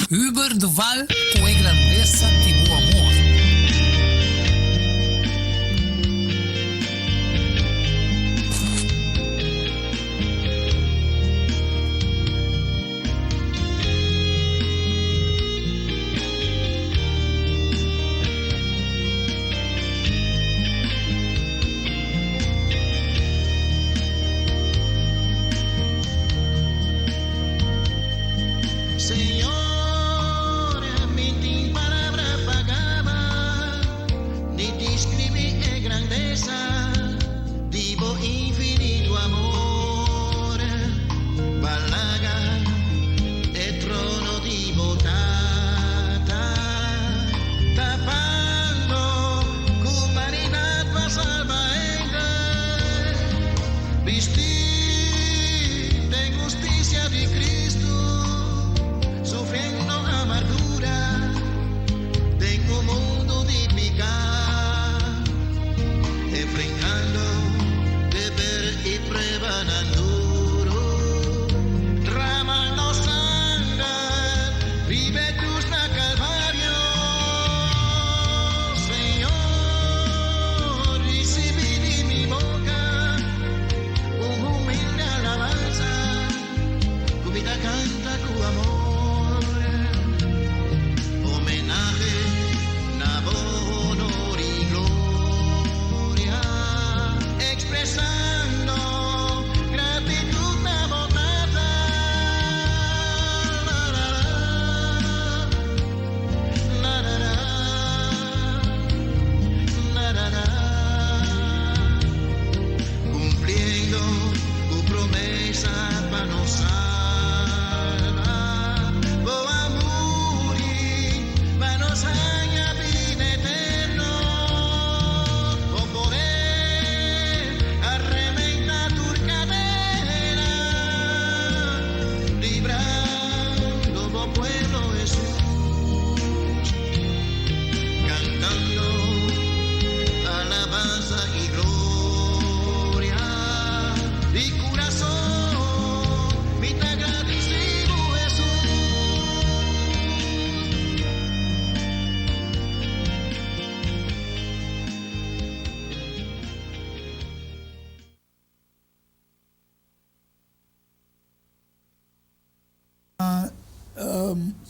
Über de val com a grandeza de o amor.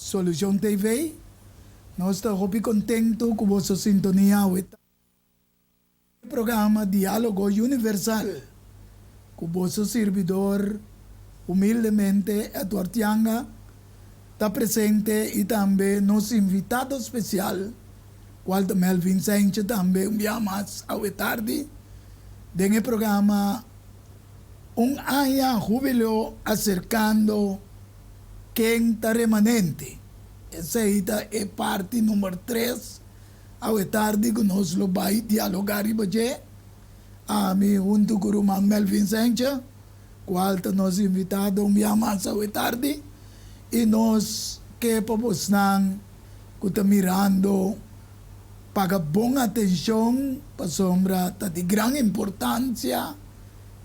Solution TV. Nós estamos muito contentes com a vossa sintonia. O programa Diálogo Universal. Com o vosso servidor, humildemente, Eduardo Tianga, está presente e também nosso invitado especial, Walter Melvin Sánchez, também enviamos ao tarde. Nesse programa, ano júbilo acercando quem está remanente. Essa é parte número 3. Ao tarde que nós vamos dialogar e a mim junto com o irmão Melvin Sánchez, qual está nos invitado a mais ao tarde, e nós que vamos que está mirando para boa atenção para sombra de grande importância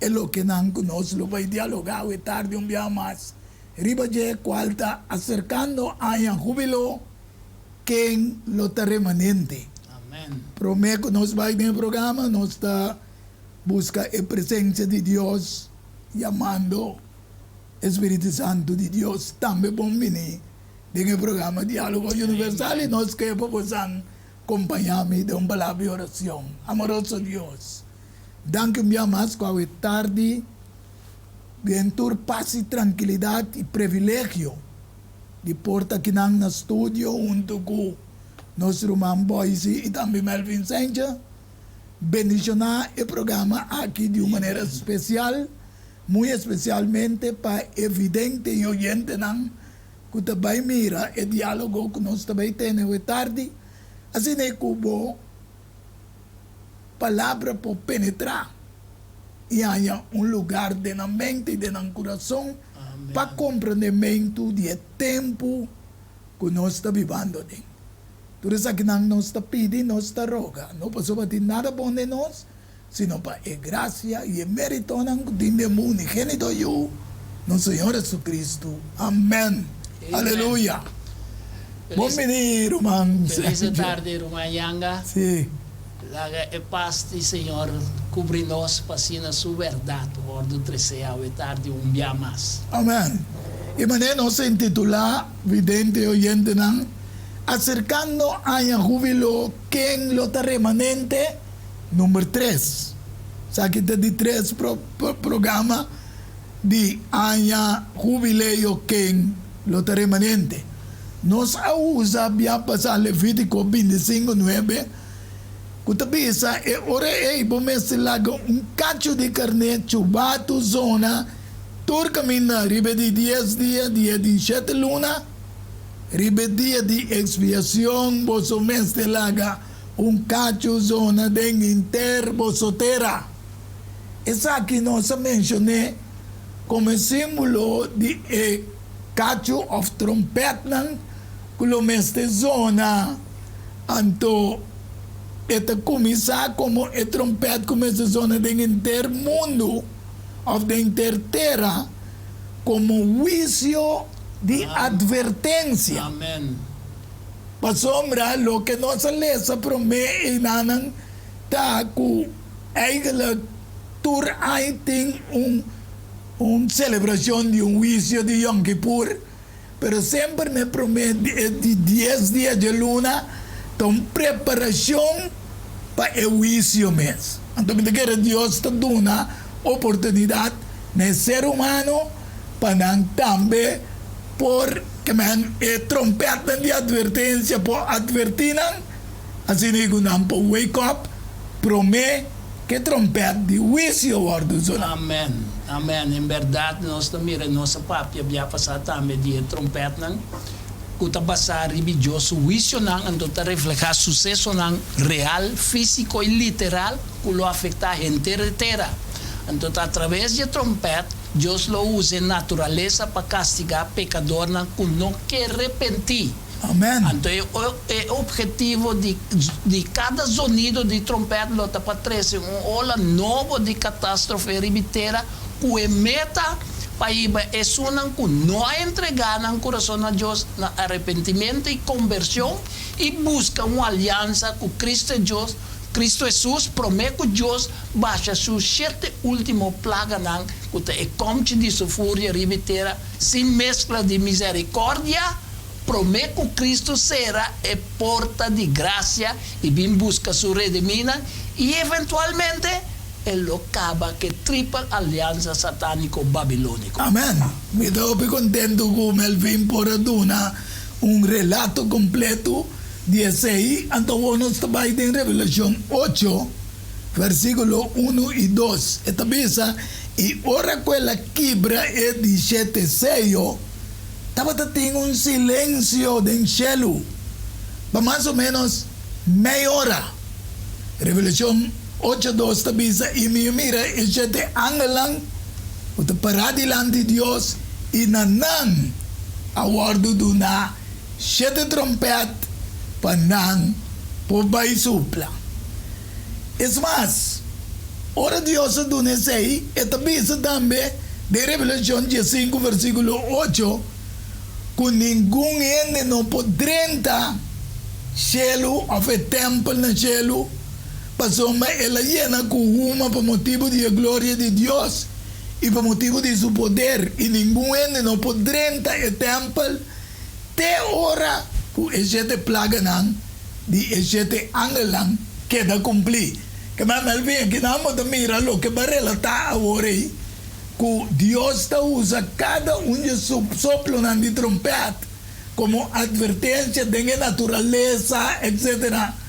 é o que nós vamos dialogar ao tarde mais. Ribaje qual está acercando a júbilo quem lo está remanente. Amém. Prometo que nós vamos no programa, nós está busca a presença de Deus, chamando Espírito Santo de Deus também bom venir no programa Diálogo Universal e nós que vamos acompanhar-me de uma palavra de oração. Amoroso Deus, danke-me mais com a tarde. Ventur paz e tranquilidade e privilégio de porta aqui no estúdio junto com nosso irmão Boise e também Melvin Sánchez. Bendicionar o programa aqui de uma maneira especial, muito especialmente para evidente e oyente que também mira o diálogo que nós também temos hoje tarde. Assim é que a palavra para penetrar e há lugar de na mente e de no coração para compreendimento do tempo que nós estamos vivendo. Por isso que nós estamos pedindo, nós estamos rogando. Não passou para nada bom de nós, sino para a graça e o mérito de mundo unigênito eu, nosso Senhor Jesus Cristo. Amém. Aleluya. Bom Feliz, venir, irmão. feliz tarde, irmã Yanga. Sim. La paz do Senhor cubrir-nos para a sua verdade. Ordo 13 a tarde, dia mais. Amén. Y manera se intitula, vidente oyente, nan, acercando a júbilo que en lo remanente número 3. O sea, que te di 3 programa de año jubileo que en lo remanente. Nos usa via pasar Levítico 25:9. Kuta bisa ore bomese laga cacho de carne chubatu zona tur camina ribe di 10 dia 17 luna ribe dia di expiación boso mes de laga cacho zona de inter bosotera. Esa aquí no se mencioné como símbolo de cacho of trompet nan kulo mes de zona anto esta começa como a trompete começa a zona de intermundo ou de interterra como juízo de advertência. Amém. Para sombra, lo que nossa lesa promete e nanan tá com eigenlijk tur aí tem celebração de juízo de Yom Kippur, pero sempre me promete de 10 dias de luna então preparação para o juízo mês. Então, Deus está dando uma oportunidade no ser humano para também por que trompeta de advertência por advertir assim digo não para wake up promete que trompeta de juízo ordo zona. Amém. Amém. Em verdade, nós também nossa papia já passar também de trompeta kuta basa religioso juicio nang ando ta reflejar suceso nang real, físico y literal que lo afecta a gente entera. Entonces a través de trompeta Dios lo usa en naturaleza para castigar pecador nang que no quiere arrepentir. Amén. Entonces el objetivo de cada sonido de trompeta lo ta para traer ola novo de catástrofe ribitera que meta Paiba es una que no ha entregado el corazón a Dios en arrepentimiento y conversión y busca una alianza con Cristo Dios. Cristo Jesús promete que Dios baja sus 7 últimos plagas que te conche de su furia ribitera sin mezcla de misericordia. Promete que Cristo será el porta de gracia y bien busca su redimida y eventualmente él lo acaba que triple alianza satánico babilónico. Amén. Me estoy contento con Melvin por aduna un relato completo de ese. Entonces estaba en Revelación 8, versículo 1 y 2. Esta visa y ahora la quibra es 17 sello. Estaba teniendo un silencio de cielo. Más o menos media hora. Revelación 8:2 tabisa y me mira y se te angelan o te para delante de Dios y nanan awardo duna siete trompet panan por bai supla. Es más, ahora Dios duna sei esta visa también de Revelación 15 versículo 8 con ningún ende no podrá cielo o templo en el cielo. Pasó ela llena con uma por motivo de la gloria de Dios y por motivo de su poder y ningún ende no podrá entrar el templo te ora que el 7 plagas de el 7 ángeles queda cumplir que me bien que nada más mira lo que va a relatar ahora que Dios usa cada uno de sus soplos de trompeta como advertencia de la naturaleza etcétera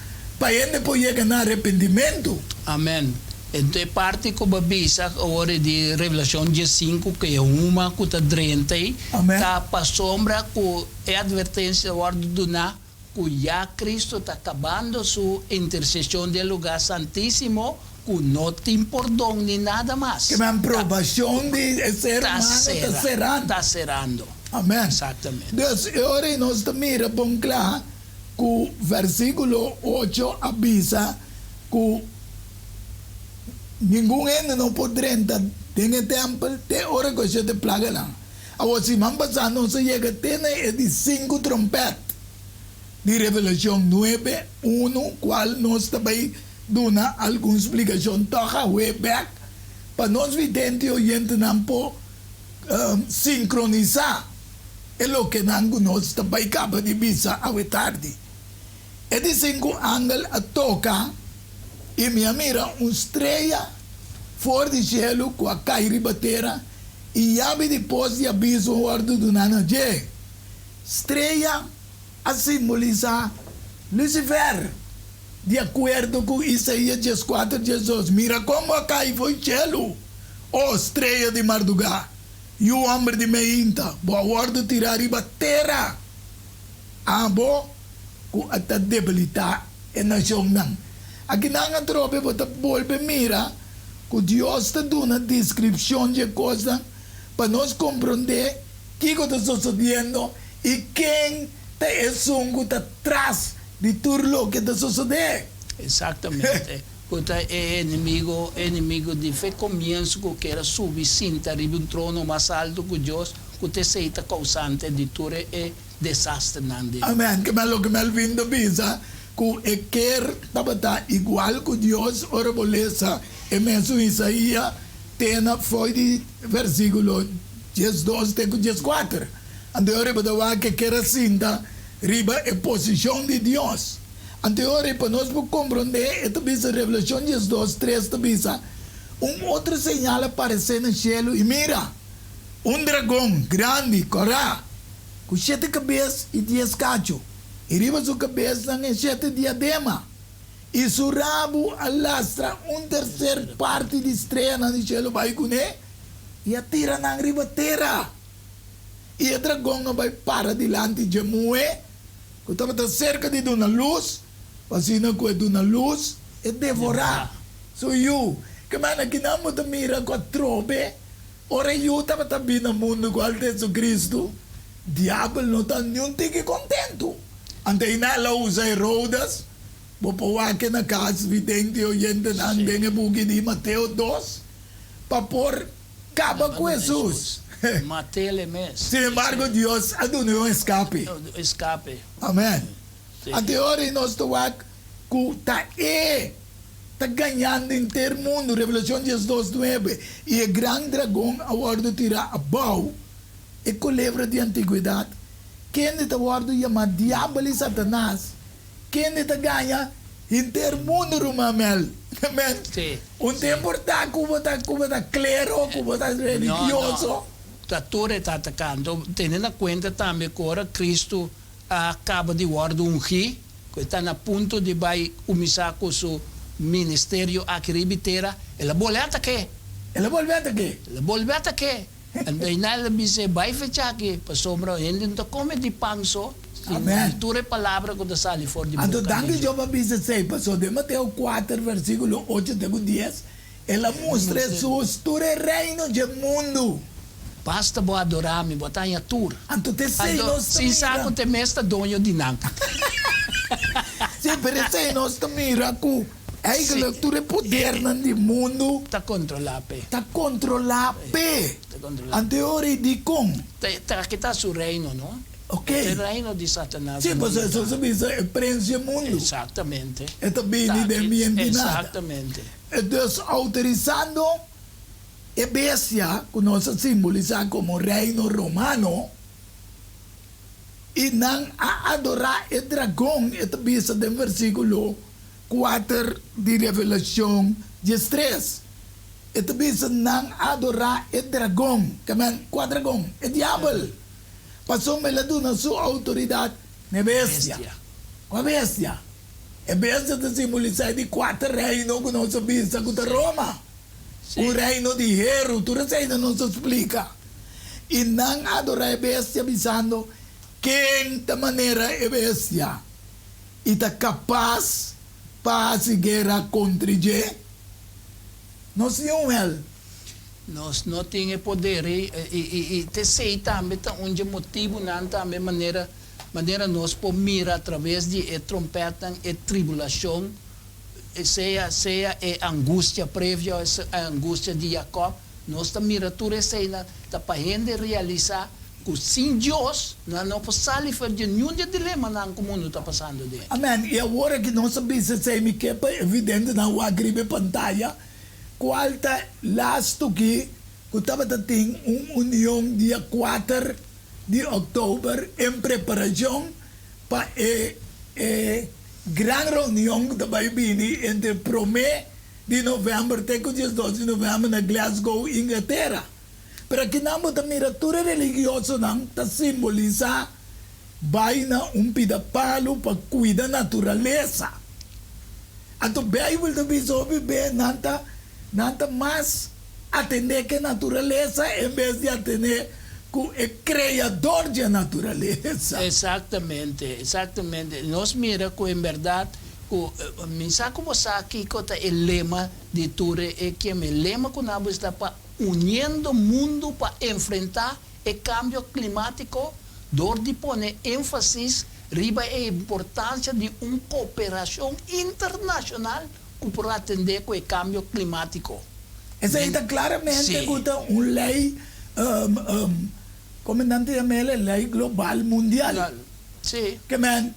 para ele poder ganhar arrependimento. Amém. Então, parte como avisa agora de Revelação 15, que é uma que está drente, está para sombra que é advertência da ordem do na, que já Cristo está acabando sua intercessão do lugar santíssimo, que não tem perdão nem nada mais. Que é a aprovação de ser humano está cerrando. Está cerrando. Amém. Exatamente. Então, agora nós estamos mirando bem claro que o versículo 8 avisa que ninguém ainda não poderá entrar no templo até hora que você te plaga lá. Agora, se man pasando, não se chega a ter de 5 trompetas de Revelação 9, 1, qual nós também damos alguma explicação. Toca way back, para nós videntes e oyentes não podem sincronizar. É o que nós também acaba de visa a tarde. É de 5 ángeles a tocar e me mira uma estrela fora do cielo com a cair batera e abre depois de aviso o ordem do Nanajé. Estrela a simbolizar Lucifer, de acordo com Isaías 14, 12. Mira como a cair foi o cielo, oh estrela de madrugada, e o homem de meinta, boa ordem tirar e batera. Abo, com a debilitar a nação não. Aqui não trope, você volve mira, que Deus está dando uma descrição de coisa para nós compreender o que está sucedendo e quem está atrás de tudo o que está sucedendo. Exatamente. Porque é inimigo de fé começo que era subir cinta arriba um trono mais alto que Deus, que te seita causante de tudo é desastre. Amém. Que malo que Melvin do Bisa, que quer estar igual que Deus, ora boleza, e mesmo Isaías, tem foi de versículo 12 até 14. Anterior para que quer cinta, riba é posição de Deus. Anterior para nós compreender, esta bisa Revelação 12, 3, bisa, outro sinal aparece no cielo e mira, dragão grande, corá, com 7 cabeças e 10 cachos. E riba sua cabeça tem 7 diadema. E seu rabo alastra terceira parte de estrela no cielo vai com ele e atira na riba terra. E o dragão não vai para diante de moe, que estava cerca de uma luz, pasina com uma luz e devorar. So you, que mana que não me mira com a trope, ora eu estava também no mundo com o Jesus Cristo, diabo não está nenhum tique contento. Ante ela usa Herodas, vou que na casa vidente e oyente não tem bugi de Mateus 2, para pôr caba com Jesus. Matele mesmo. Sin embargo, Deus ha dado um escape. Escape. Amém. Até agora nós estamos que está ganhando inteiro mundo. Revelação 12:9. E o grande dragão agora tira a bau e culebra de antiguidade. Quem está agora chama diabo e Satanás. Quem está ganha inteiro mundo rumamel. Amém. Um tempo está como está clero, como está religioso. Tudo está atacando, tendo em conta também que agora Cristo acaba de guardar ungir, que está a ponto de vai começar com o seu ministério aqui em Ribiteira, ela volta aqui. Ela volta aqui. Ela volta aqui. E ela diz, vai fechar aqui, para sombra, ele não come de pão só. Amém. Tudo é palavra que está ali fora de boca. Então, tanto que eu vou dizer, pastor, de Mateus 4, versículo 8 até 10, ela mostra Jesus, todo o reino do mundo. Basta vou adorar-me, botar em tour. Então, te sei, nós também. Se sabe que mesta dono de não. Sim, mas sei, nós também, Raku. É que tudo é poder no mundo. Está controlado. Está controlado. Anterior de como? Aqui está o reino, não? Ok. O reino de Satanás. Sim, mas isso é o príncipe do mundo. Exatamente. É também de ambiente nada. Exatamente. Então, autorizando a bestia, que nós simbolizamos como reino romano, e não a adorar o dragão, esta bestia do versículo 4 de Revelação 13. Esta bestia não adorar o dragão, qual dragão? O diabo. Passou me lá na sua autoridade na bestia. Com a bestia. A bestia está simbolizada de 4 reinos que nós sabemos que Roma. O reino de Hero, tudo isso ainda não se explica. E não adorar a bestia avisando quem da maneira é bestia. E está capaz para fazer guerra contra ele. Nós não é. Nós não temos poder e te sei também onde motivo não também maneira nós podemos mirar através de trompeta e tribulação, seja a angústia prévia, a angústia de Jacob, nós ta miratura cena ta para gente realizar que sem Deus não pode sair de nenhum dilema que o mundo está passando de. Amen. E agora que nós sabemos que é evidente na agribe pantalla, qual está lasto que estava tendo uma união dia 4 de outubro em preparação para a grande reunião que vai vir entre 1 de novembro até o dia 12 de novembro na Glasgow, Inglaterra. Pero que não a miratura religiosa não está simboliza vai na pidapalo para cuidar da natureza. Então a Bíblia também soube bem nada mais atender que a natureza em vez de atender que o criador da natureza. Exatamente. Nós mira que em verdade me sabe como aqui que o lema de Ture é que o lema que nós está para unindo o mundo para enfrentar o cambio climático, onde põe ênfase riba a importância de uma cooperação internacional para atender com o cambio climático. Essa aí está claramente uma lei, como não tem a lei global mundial. Sim. Que man,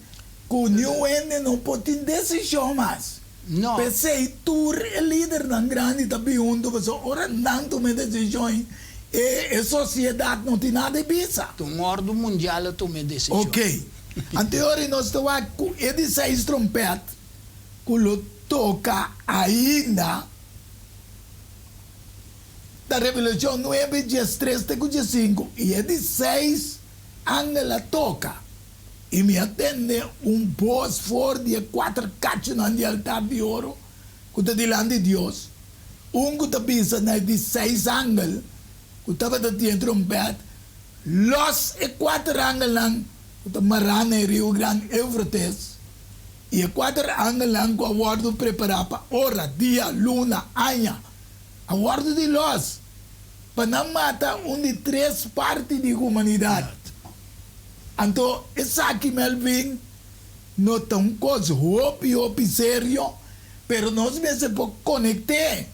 o UN não pode ter decisão mais. Não. Pensei, tu é líder ng grande também mas ora não toma decisões e a sociedade não tem nada de bisa. O ordem mundial toma decisão. Ok. Anterior nós estamos com 16 trompetas que lo toca ainda da Revelação 9, 13, 5 e 16 ela toca. E me atende voz forte de 4 cachos de altar de ouro que está diante de Deus. Que está pensando de 6 ángeles que estava dentro trompete. Los 4 ángeles que estão marando no Rio Grande Eufrates. E 4 ángeles que o guardo preparado para hora, dia, luna, ano. O guardo de los para não matar de 3 partes da humanidade. Então, essa aqui, Melvin, não é uma coisa hopi sério, mas nós mesmos podemos conectar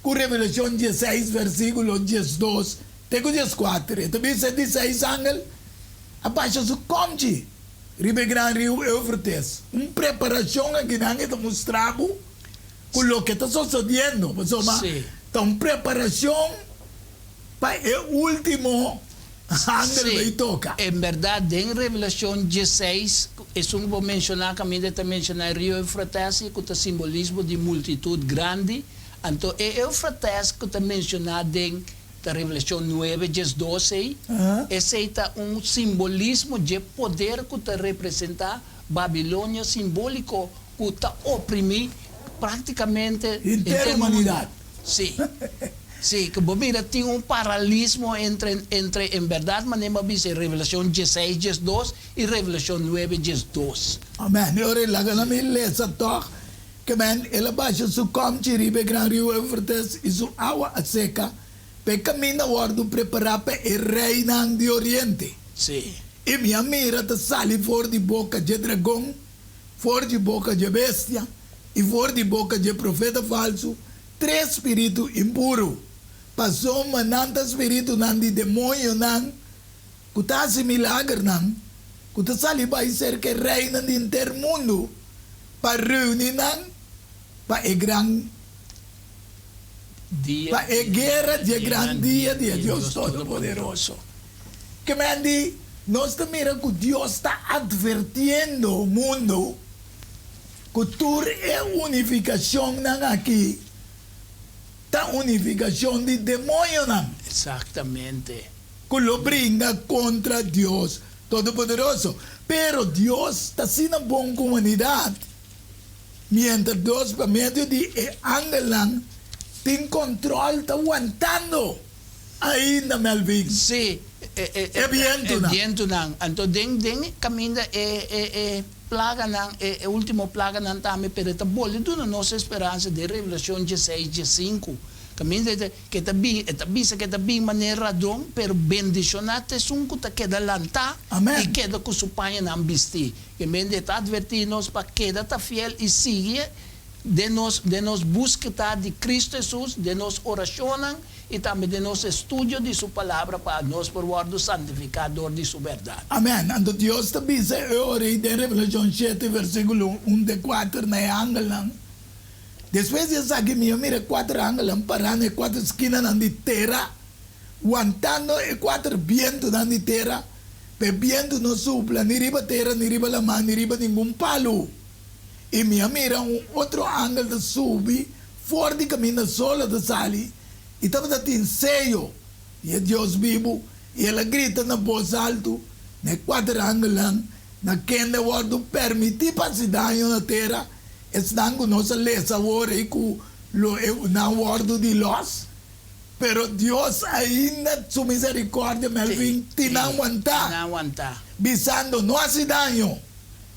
com Revelação 16, versículo 12, até o 14. E também 16 ángeles, abaixo do conte, Ribe Grande Rio Eufrates. Uma preparação que nós estamos mostrando com o que está sucedendo. Então, uma preparação para o último En verdad, en Revelación 16, es un bom mencionar, también está mencionar Rio Eufrates, que está simbolismo de multitud grande. Entonces, Eufrates, que está mencionado en la Revelación 9, 12, ese está un simbolismo de poder que está representa Babilonia simbólico, que está oprimir prácticamente entera la humanidad. Sí. Sí, que mira, tiene un paralelismo entre en verdad, manera dice Revelación 16, 12 y Revelación 9, 12. Amén. Ahora la gana me lesa toch que man el abaixo su comchi ribe gran rio Eufrates y su agua seca pe camina guardo preparar para el reino de Oriente. Sí. Y mi mira te sale fuera de boca de dragón, fuera de boca de bestia y fuera de boca de profeta falso, 3 espíritus impuros. Passou mananta espírito nan de demônio nan, que tá se milagre nan, que tá sali vai ser que reina de inteiro mundo, para reunir nan, para a gran dia, para a guerra de gran dia de Deus Todo-Poderoso. Que me andi, nós também que Deus está advertindo o mundo que tudo é unificação nan aqui. A unificação de demônio não. Exatamente. Que lo brinca contra Deus Todo-Poderoso. Pero Deus está sendo uma boa comunidade. Mientras Deus, por meio de ángeles, tem controle, está aguantando. Ainda, Melvin. Sim. É viento não. É viento não. Então, den caminho plaga não, a última plaga não também, pero está bolando na nossa esperança de Revelação 16, 15. Caminho que está bem, que está bem maneira dom, pero bendicionate um que queda lantar e queda com sua pai não vestir. Que me está advertindo para queda tá fiel e siga de nos busca de Cristo Jesus, de nos oracionam y también de nuestro estudio de su palabra para nos por guardo santificador de su verdad. Amén. Ando Dios te dice ahora en Revelación 7, versículo 1 de 4, na ángel. Después de saque mío, mira 4 ángeles parando en 4 esquinas de tierra, aguantando en 4 vientos de tierra, pero viento no sopla, ni riba tierra, ni riba la mano, ni riba ningún palo. Y mío, mira otro ángel de subir, fuerte camina solo de salir, y estaba en sello, y es Dios vivo, y él grita en voz alto, ne 4 ángeles, na quien de guardo permitir pasar daño na tierra, están con nossa lesa ahora y con lo na guardo de los, pero Dios ainda su misericordia Melvin tina aguantar, visando no hace daño,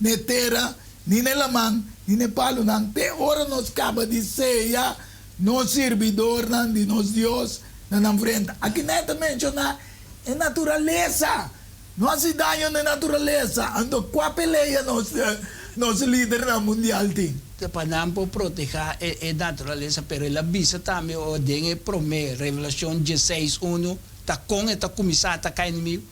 ne tierra, ni ne la man, ni ne palo, nan te ora nos acaba de ser ya, no servidor nan de nos Dios, nan enfrenta. Aquí neta menciona en naturaleza, no hace daño na naturaleza, ando qua pelea nos líder na mundial ting. Para proteger a naturaleza, pero ele avisa também o dengue promê, Revelação 16:1, tá com esta comissão atacar inimigo,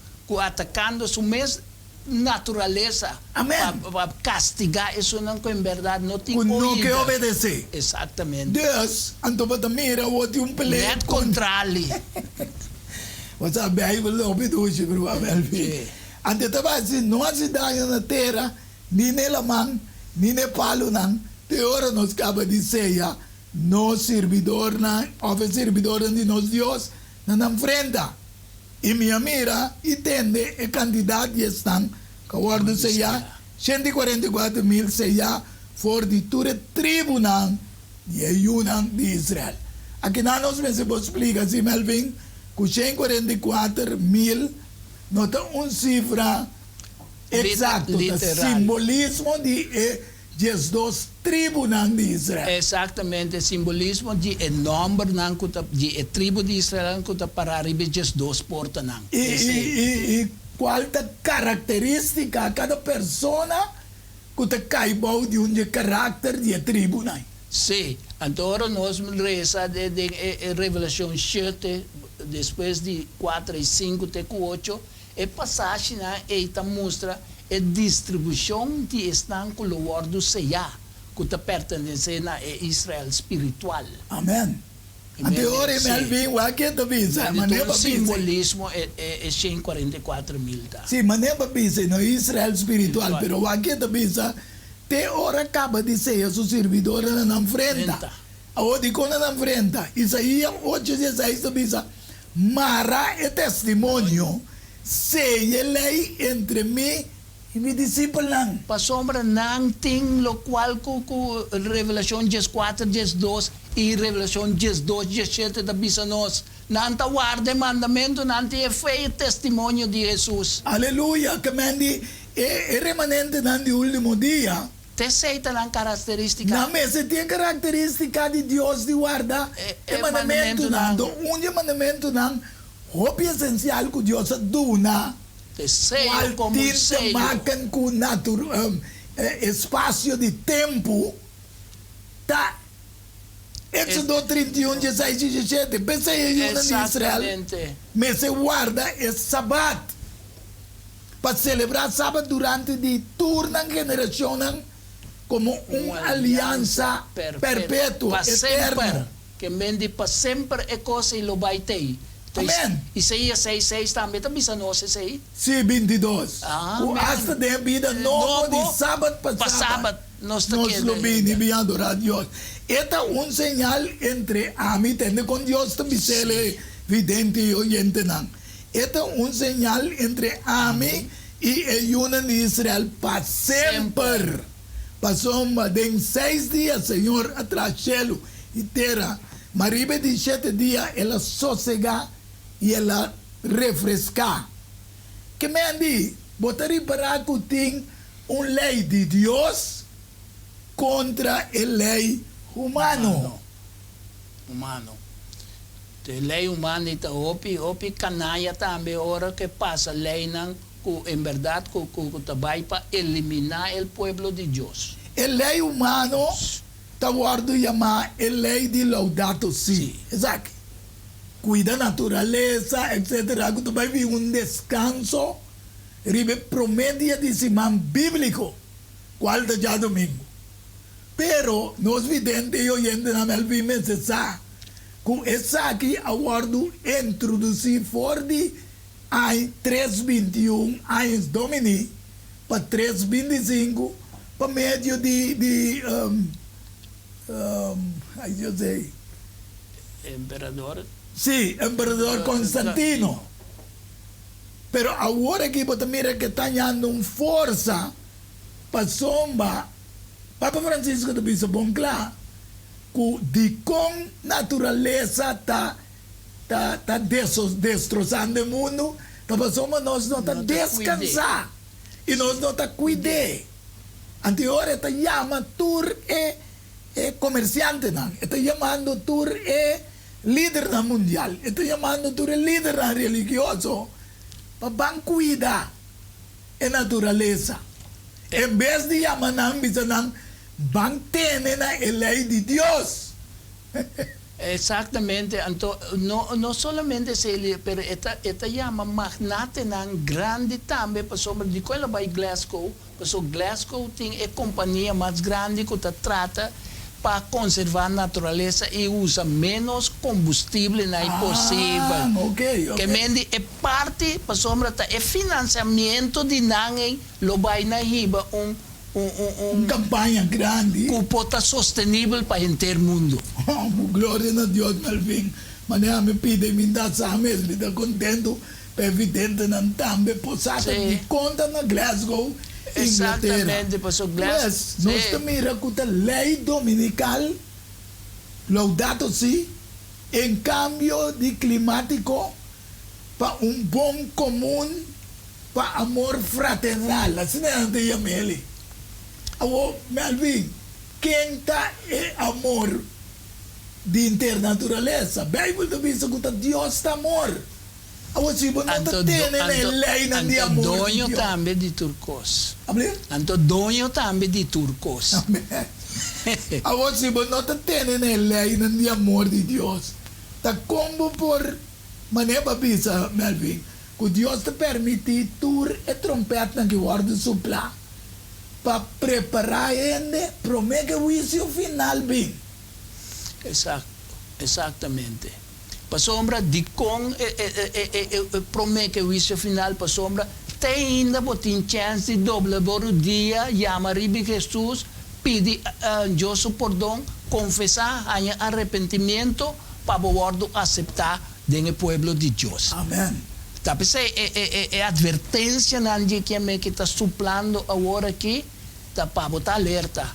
atacando sua mesma natureza. Amém. Para castigar isso não com verdade não tem não que obedecer. Exatamente. Deus, anto para mira o de pelea. Net controle. Você a Bíblia não obedece para o Abel. Ante tava assim, não há daño na terra, ni nela man, ni ne palo nan. De hora nos acaba de ser ya, no servidor na, o servidor de nos Dios, na enfrenta. Y mi mira, entende, el candidato ya están, que guardo se ya, 144,000 se ya, forditure tribunal, y ayunan de Israel. Aquí no nos me se explica, si Melvin, que 144,000, nota una cifra exacta, simbolismo de os 2 tribos de Israel. Exatamente, simbolismo de nombre de tribo de Israel que para arriba de 2 portas. E qual é a característica cada pessoa que caibou de caráter de tribo? Sim, então nós reza de Revelação 7, depois de 4 e 5 até 8, é passagem e mostra a distribuição de estão com o guardo seia, que pertence a Israel espiritual. Amém. Até agora, Melvin, o que tu pensa? O simbolismo é 144,000. Sim, mas nem para pensar no Israel espiritual, mas o que tu pensa? Te hora acaba de ser o servidor na enfrenta. O dico na enfrenta. Isaías 8:16 tu pensa, Mara é testemunho, sei lei entre mim e mi discípulo lang. Pa sombra nang ting lo cual ku Revelación 14, 12 e Revelación 12, 17 da bisa nos. Nanta guarde mandamento, nanta é fé e testemunho de Jesus. Aleluia, que mandi é remanente nandi último dia. Te seita lang característica. Na mesa tem característica de Deus de guarda. É mandamento nando, mandamento nang hopi essencial que Deus duna. Te sello como un sello. Makan com espaço de tempo. Tá. Éxodo 31, 16 e 17. Pensei em Israel. Mas se guarda é sabat. Para celebrar sábado durante de turna geração como uma aliança perpétua, eterna. Que mendi para sempre é coisa e lo vai ter. Amém. Isaías 6:6 também está pensando nós aí? Sim, 22. O hasta de vida novo de sábado para sábado. Nós lo bem e adorar a Deus. Esta é sinal entre a mim tendo com Deus também ser vidente e oyente não. Esta é sinal entre a mim e a união de Israel para sempre. Passou em 6 dias, Senhor, atrás cielo e terra. Maribe de 7 dias, ela sossega e ela refresca. Que me andi, botaria para que tem uma lei de Deus contra a lei humano. A lei humana está opi canalha também, hora que passa a lei não, em verdade, que vai para eliminar o povo de Deus. A lei humana está guardando chamar a lei de Laudato Si. Exato. cuida naturaleza, etc. Que tu vai vir um descanso, ribe promedia de semana bíblico, qual da já domingo. Pero, nós vidente e oyente na Melvin Mensesa, com essa aqui, aguardo introduzir fora de ai 321 anos domini, para 325, para médio ai eu sei, Imperador. sim, Imperador Constantino. Pero agora que você mira que está dando uma força para sombra, Papa Francisco do Bispo bom claro, que de com natureza está destroçando o mundo, tá passando nós não está descansar e nós não está cuidar. Anterior está chamando tour comerciante não, está chamando tour líder na mundial, está chamando tour líder na religioso, para cuidar a natureza. Em vez de chamar não, bisa não, mantém a lei de Deus. Exactamente, no solamente se pero esta llama magnate nan grande também, sobre de quella vai Glasgow, porque Glasgow tem a companhia mais grande que trata para conservar a natureza e usa menos combustível possível. Okay. Que mende é parte, para sombra é financiamento de nanguém, lo vai na riba uma campanha grande que pode sustentável para o inteiro mundo. Glória a Deus, Melvin. Mas me pide me dá sames, me dá contento, evidente não também possata de conta na Glasgow, Inglaterra. Exatamente, pastor Glasgow. Mas nós também recuta a lei dominical, laudato si, em cambio de climático, para bom comum, para amor fraternal. Assim não te chama ele. Melvin, quem está é amor de internatureza? A Bíblia diz que Deus está amor. Se você não tem lei de amor de Anto Deus. também de turcos. Abre? Anto donho também de turcos. Se você não tem lei de amor de Deus, está como por maneira bisa, Melvin, que Deus te permite tur e trompeta que guarda soplar. Para preparar ainda para o juízo final bem. Exatamente. Para sombra de com promete o juízo final, para sombra tem ainda botin chance de doble por dia, chama ribe Jesus, pede Deus perdão, confessar, arrependimento para poder aceitar no povo de Deus. Amém. Tapi é advertência que está suplando agora aqui, tá para botar alerta.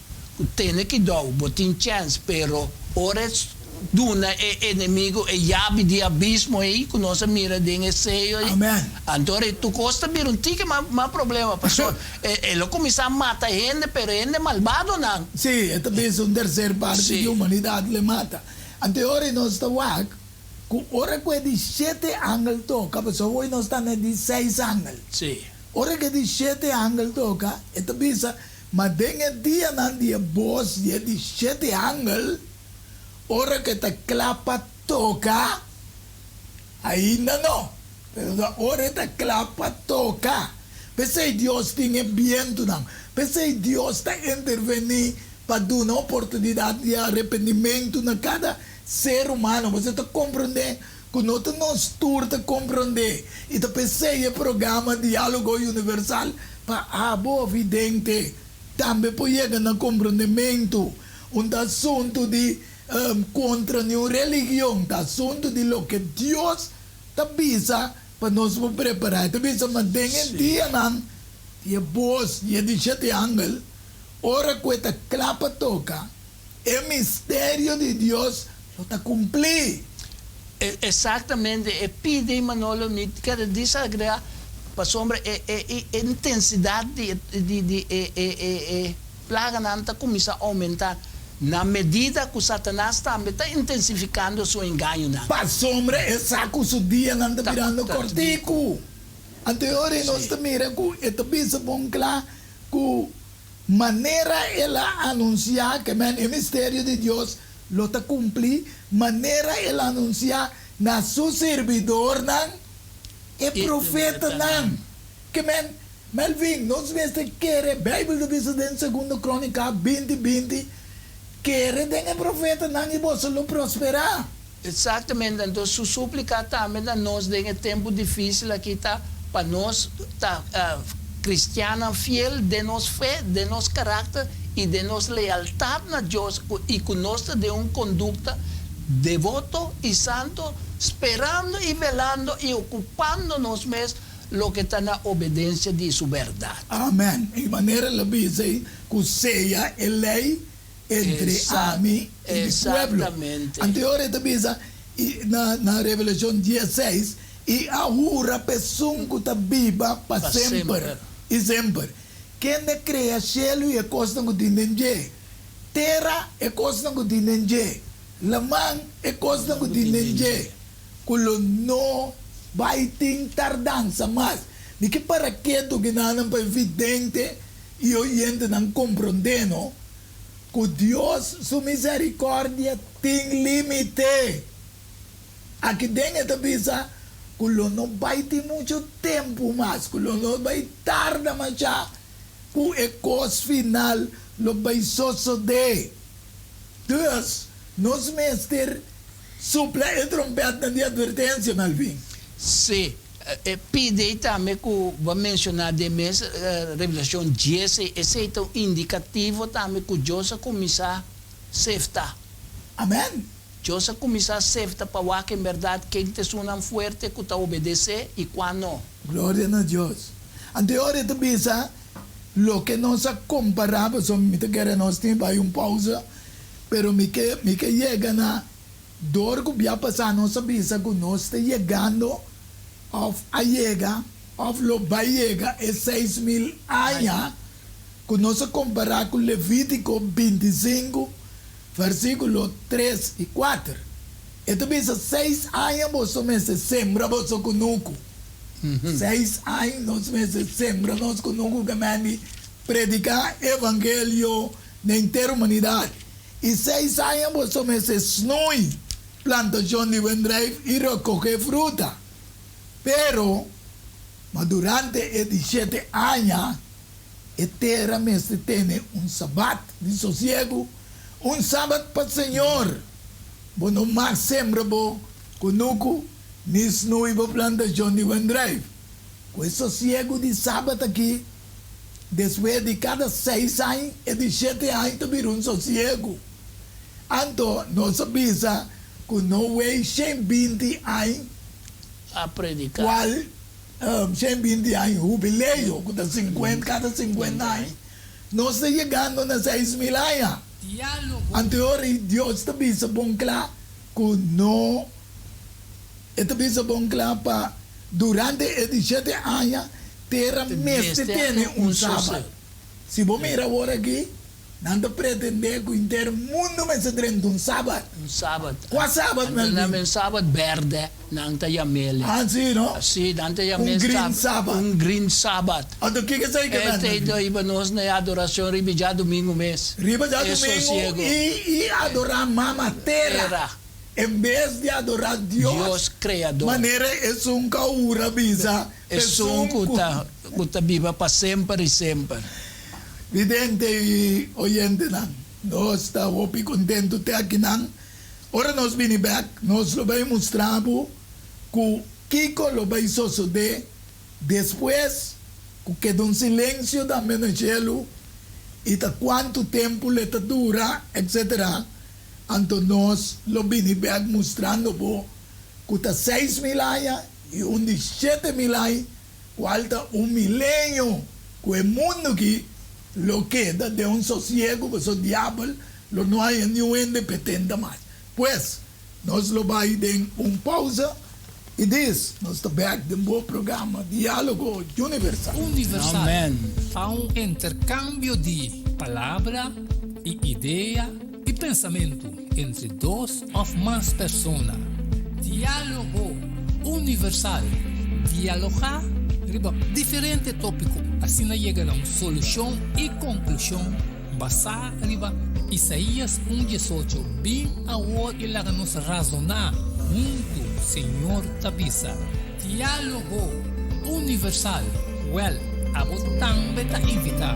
Tem que dar, botin chance, pero horas duna inimigo e yabi de abismo aí, que nós mira de seio aí. Amém. Então, tu costa vir tique mas problema, pastor. Ele começa a matar gente, pero gente malvado não. Sim, é também terceira parte da humanidade le mata. Anterior nós estamos que ora que de 7 ángulos toca, mas hoje nós estamos de 6 ángulos. Sim. Ora que de 7 ángulos toca, é também mas den dia não dia boss dia de 7 ángulos, ora que te clapa toca, ainda não. Pero ora te clapa toca. Pensei Deus tinha viento não. Pensei Deus está intervenir para dar uma oportunidade de arrependimento na cada ser humano. Você está compreendendo? Que não nos turta compreender. E te pensei o programa Diálogo Universal para boa vidente também pode chegar no compreendimento assunto de contra nenhuma religião, assunto de lo que Deus te avisa para nós preparar. Te avisa mantenha dia não, dia boas, dia de 7 ángulos, ora que te clapa toca, o mistério de Deus lo está cumprir. Exatamente, e pide Manolo cada desagregar para sombra a intensidade de plaga nanta começa a aumentar na medida que o Satanás também está intensificando seu engano. Para sombra é saco su dia não está virando cortico. Anterior nós também que é bisa bom claro que maneira ela anunciar que o mistério de Deus lo está cumprir, maneira ela anunciar na su servidor nan e profeta nan. Que men, Melvin, nós mestre quer, Bíblia diz em 2 Crônica 20:20, quer den profeta nan e você lo prosperar. Exatamente, então su súplica também a nós em tempo difícil aqui tá para nós tá cristiana fiel de nos fé, de nos caráter e de nos lealtad na Deus e conosco de conduta devoto e santo, esperando e velando e ocupando-nos mesmo lo que está na obediência de sua verdade. Amém. De maneira que diz que seja a lei entre a mim e o pueblo. Exatamente. Anterior diz na Revelação 16 e a hora pessoa que está viva para sempre. E sempre. Quem cria cielo é coisa que tem terra é coisa que tem lamang é coisa que tem kulo no vai ter tardança mas de que para que tu que não para evidente e oyente não compreendendo que Deus sua misericórdia tem limite aqui dentro da bisa kulo não vai ter muito tempo mais kulo não vai tardar mais já ku ekos final lo vai suceder. Dus nós mestre supla e trompeta de advertência, Melvin. Sim. Pide também que vou mencionar de mês Revelação 10, esse é um indicativo também que Deus começar a sefta. Amém. Deus começar a sefta para que em verdade quem te suena forte que te obedecer e quando não. Glória a Deus. Anterior te bisa lo que nos comparaba, son mi te quer nós tem vai pausa, pero mi que llega na dor que já passar nossa bisa que nós está chegando a llega, lo vai chegar é 6.000 anos, que nós comparar com Levítico 25, versículo 3 e 4. Então bisa 6 anos você mesmo sembra você conosco. 6 anos nós mesmos sembra nós conosco que predicar evangelho na inteira humanidade. E 6 anos você mesmo snui plantação de vendrive e recoger fruta. Pero, mas durante 17 anos, a terra mesmo tem sábado de sossego, sábado para o Senhor. Você não mais sembra conosco, nis nuiva plantação de vendrive. Com esse sossego de sábado aqui, depois de cada 6 anos e de 7 anos, também sossego. Então, nós sabemos que não é 120 anos a predicar. Qual 120 anos, jubileu, que está 50, cada 50 anos, nós estamos chegando a 6.000 anos. Anterior, Deus também se bom claro que não. Ito bisa bom para durante 17 anos terra mesmo tem sábado. Se você mira agora aqui, não pretende que o inteiro mundo mesmo tem sábado. Sábado. Qual sábado mesmo? Não sábado verde, não tem yamele. Sim, não? Sim, não tem yamele. Green sábado. Green sábado. Então, o que você quer dizer? Ito iba nós na adoração riba já domingo mês. Riba já domingo e adorar mama terra. Em vez de adorar Deus Criador, maneira é caura bisa, é que viva para sempre e sempre. Vidente e oyente nan, nós estamos contentes de aqui nan. Ora nós vini back, nós lo vai mostrar que Kiko lo vai suceder depois que queda silêncio também no cielo e tá quanto tempo le dura, etc. Então nós lo vini back mostrando que está 6.000 anos e 7.000 anos, falta milênio, que o mundo que lo queda de sossego, que o diabo não há nenhum independente mais. Pues, nós lo vai dar pausa e diz, nós estamos back de bom programa, Diálogo Universal. Universal. Amém. Há intercâmbio de palavra e ideia e pensamento entre duas ou mais pessoas. Diálogo universal. Dialogar riba diferente tópico. Assim chega a uma solução e conclusão basada riba Isaías 1:18. Bem a hora e lá nos razonar junto Señor Tabisa. Diálogo universal. Well, abotang beta invita.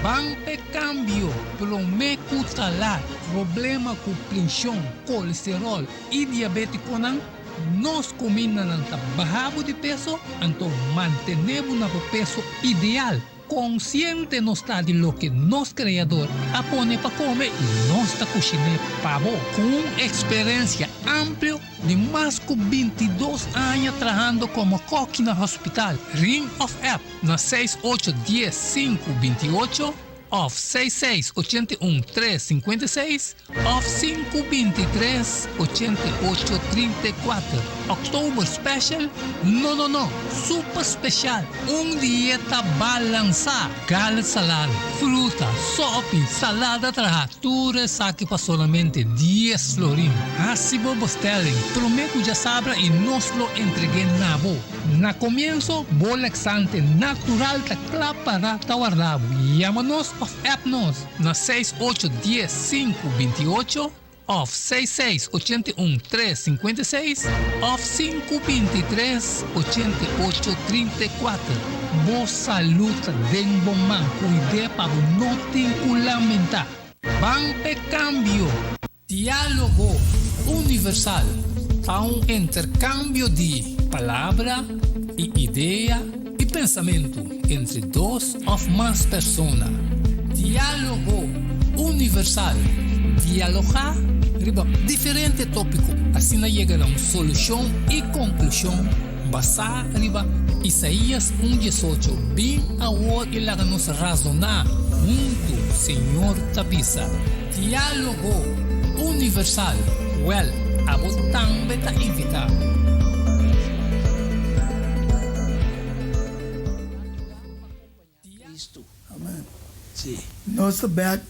Bangpe cambio, promeco talar, problema com pressão, colesterol e diabetes nang nos combina ng tabahabo de peso, então mantenemos na peso ideal. Consciente nos está de lo que nos criador apone para comer e nos está cozinhando pavo com experiência amplia de mais de 22 anos trabalhando como coque no hospital. Ring of App na 6810-528 of 6681-356 of 523-8834. October Special? No. Super Special. Dieta balança. Galet salada, fruta, sopa, salada trajatura, saque para solamente 10 florin. Hasibo Bostelling. Prometo já sabra e nos lo entregué na bo. Na comienzo, bolexante natural ta para tawarlabo. Llámanos of Appnos na 6810-528 of 6681-356 of 523-8834. Boa saluta den bom man, cuide para não te lamentar. Bangpe cambio. Diálogo universal. Há intercâmbio de palavra e ideia e pensamento entre duas ou mais pessoas. Diálogo universal. Dialogar riba diferente tópico. Assim chega a uma solução e conclusão. Basar riba Isaías 1:18. Bem agora e lá nos razonar. Junto, Senhor Tabisa. Diálogo universal. Well, abotang beta invita. Amén. Sí. Nosso back,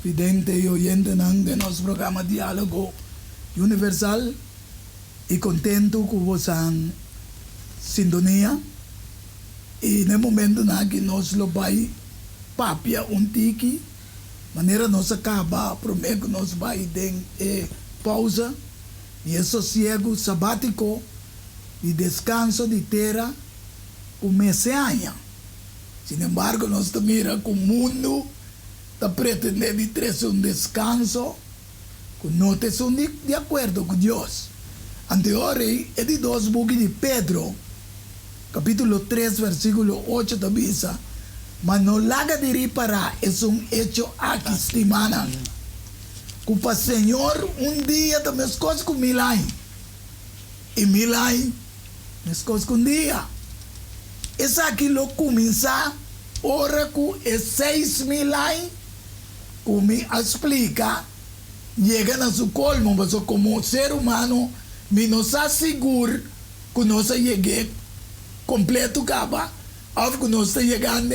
vidente e oyente de nosso programa Diálogo Universal e contento com você em sintonia e no momento que nós lo vai papia tiki maneira nós acaba prometo que nós vai ter pausa e sossego sabático e descanso de terra o mês año. Sin embargo, nós mira que o mundo está pretendendo de ter descanso que não estão de acordo com Deus. Anteriormente, é de dois buques de Pedro, capítulo 3, versículo 8, da Bisa, mas não larga de reparar, é hecho aqui estimana. Que para o Senhor, dia também as coisas com milagre. E milagre, as coisas com dia. Essa aqui lo começa, ora com 6.000 anos, como explica, chega na seu colmo, mas como ser humano, me nos assegura que nós cheguemos completo caba, ou que nós estamos chegando,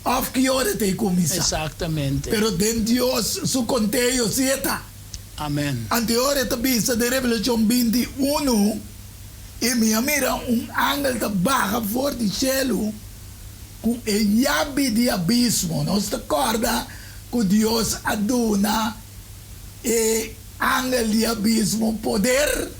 ou que hora tem começar. Exatamente. Pero de Deus, su conteio sieta. Amém. Anterior também de Revelação 21, e me mira ángel da barra fora do cielo, com a chave de abismo. Nós te acorda que Deus aduna e ángel de abismo poder